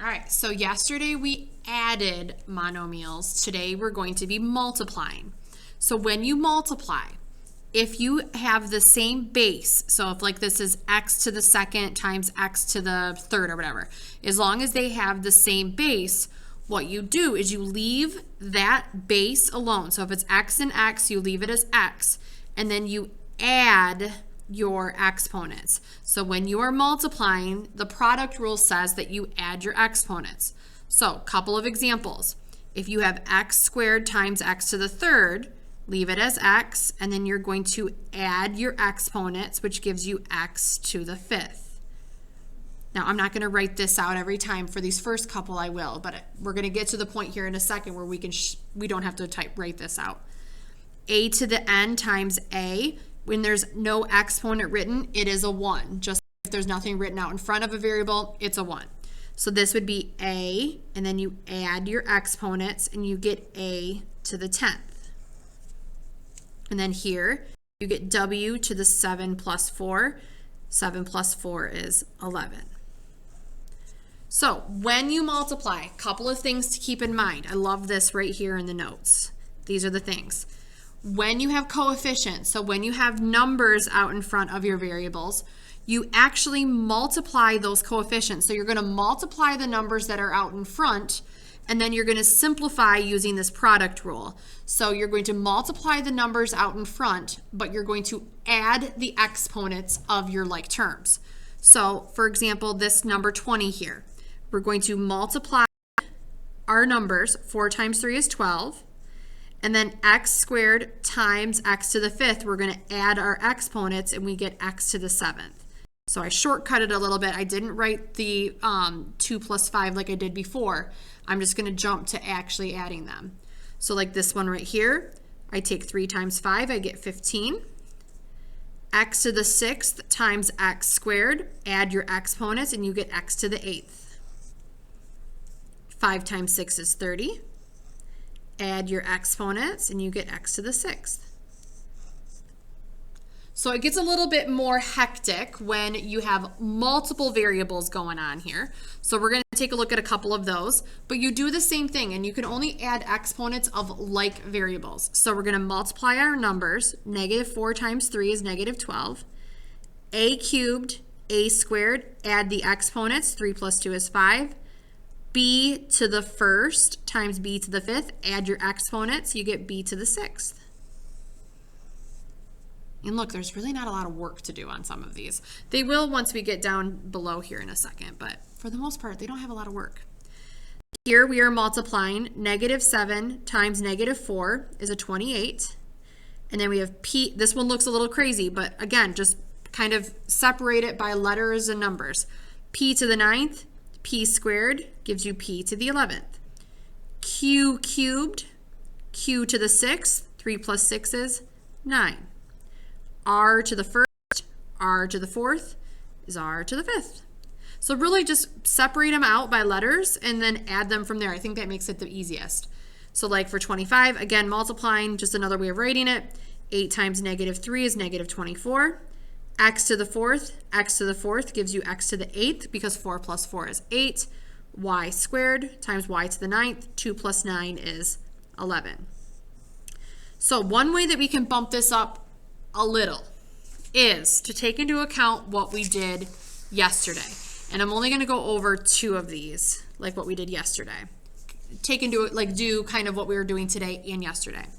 All right, so yesterday we added monomials. Today we're going to be multiplying. So when you multiply, if you have the same base, so if like this is x to the second times x to the third or whatever, as long as they have the same base, what you do is you leave that base alone. So if it's x and x, you leave it as x, and then you add your exponents. So when you are multiplying, the product rule says that you add your exponents. So a couple of examples. If you have x squared times x to the third, leave it as x, and then you're going to add your exponents, which gives you x to the fifth. Now, I'm not going to write this out every time. For these first couple, I will, but we're going to get to the point here in a second where we don't have to write this out. A to the n times a. When there's no exponent written, it is a 1. Just if there's nothing written out in front of a variable, it's a 1. So this would be a, and then you add your exponents, and you get a to the 10th. And then here, you get w to the 7 plus 4. 7 plus 4 is 11. So when you multiply, a couple of things to keep in mind. I love this right here in the notes. These are the things. When you have coefficients, so when you have numbers out in front of your variables, you actually multiply those coefficients. So you're going to multiply the numbers that are out in front, and then you're going to simplify using this product rule. So you're going to multiply the numbers out in front, but you're going to add the exponents of your like terms. So for example, this number 20 here, we're going to multiply our numbers. 4 times 3 is 12. And then x squared times x to the fifth, we're going to add our exponents, and we get x to the 7th. So I shortcut it a little bit. I didn't write the 2 plus 5 like I did before. I'm just going to jump to actually adding them. So like this one right here, I take 3 times 5, I get 15. X to the 6th times x squared, add your exponents, and you get x to the 8th. 5 times 6 is 30. Add your exponents, and you get x to the 6th. So it gets a little bit more hectic when you have multiple variables going on here. So we're going to take a look at a couple of those, but you do the same thing, and you can only add exponents of like variables. So we're going to multiply our numbers. -4 times 3 is -12. A cubed, a squared, add the exponents. 3 plus 2 is 5. B to the first times b to the fifth, add your exponents, you get b to the 6th. And look, there's really not a lot of work to do on some of these. They will once we get down below here in a second, but for the most part, they don't have a lot of work. Here we are multiplying. -7 times -4 is a 28. And then we have p. This one looks a little crazy, but again, just kind of separate it by letters and numbers. P to the 9th. P squared gives you p to the 11th. Q cubed, q to the 6th, 3 plus 6 is 9. R to the 1st, r to the 4th is r to the 5th. So really just separate them out by letters and then add them from there. I think that makes it the easiest. So like for 25, again, multiplying, just another way of writing it. 8 times -3 is -24. X to the 4th gives you x to the 8th because 4 plus 4 is 8. Y squared times y to the 9th, 2 plus 9 is 11. So one way that we can bump this up a little is to take into account what we did yesterday. And I'm only going to go over 2 of these, like what we did yesterday. Do kind of what we were doing today and yesterday.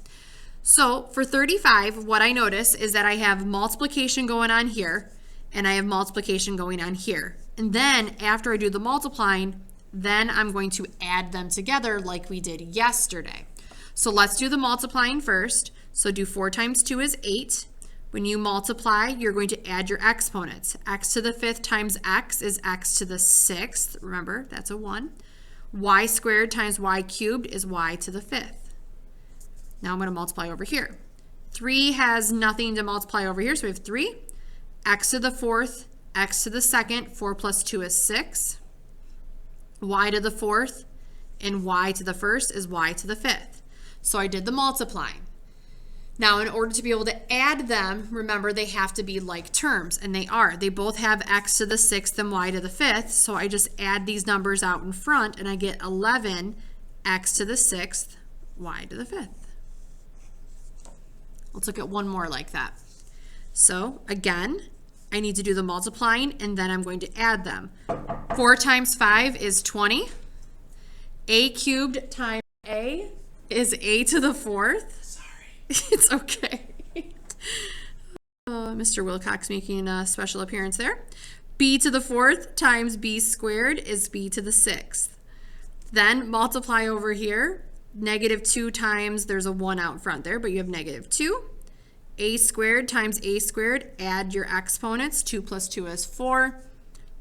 So for 35, what I notice is that I have multiplication going on here, and I have multiplication going on here. And then after I do the multiplying, then I'm going to add them together like we did yesterday. So let's do the multiplying first. So do 4 times 2 is 8. When you multiply, you're going to add your exponents. X to the 5th times x is x to the 6th. Remember, that's a 1. Y squared times y cubed is y to the 5th. Now I'm going to multiply over here. 3 has nothing to multiply over here, so we have 3. X to the 4th, x to the 2nd, 4 plus 2 is 6. Y to the 4th, and y to the 1st is y to the 5th. So I did the multiplying. Now, in order to be able to add them, remember they have to be like terms, and they are. They both have x to the 6th and y to the 5th, so I just add these numbers out in front, and I get 11 x to the 6th, y to the 5th. Let's look at one more like that. So, again, I need to do the multiplying, and then I'm going to add them. 4 times 5 is 20. A cubed times a is a to the 4th. It's okay. Mr. Wilcox making a special appearance there. B to the 4th times b squared is b to the 6th. Then multiply over here. Negative 2 times, there's a 1 out in front there, but you have negative 2. A squared times a squared, add your exponents. 2 plus 2 is 4.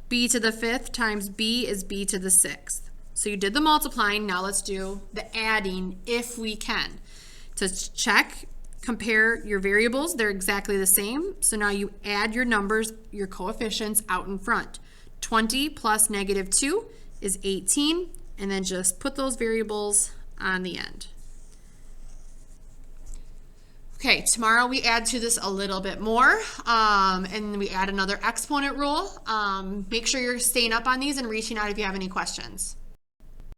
B to the 5th times b is b to the 6th. So you did the multiplying. Now let's do the adding if we can. To check, compare your variables. They're exactly the same. So now you add your numbers, your coefficients out in front. 20 plus negative 2 is 18. And then just put those variables on the end. Okay, tomorrow we add to this a little bit more, and we add another exponent rule. Make sure you're staying up on these and reaching out if you have any questions.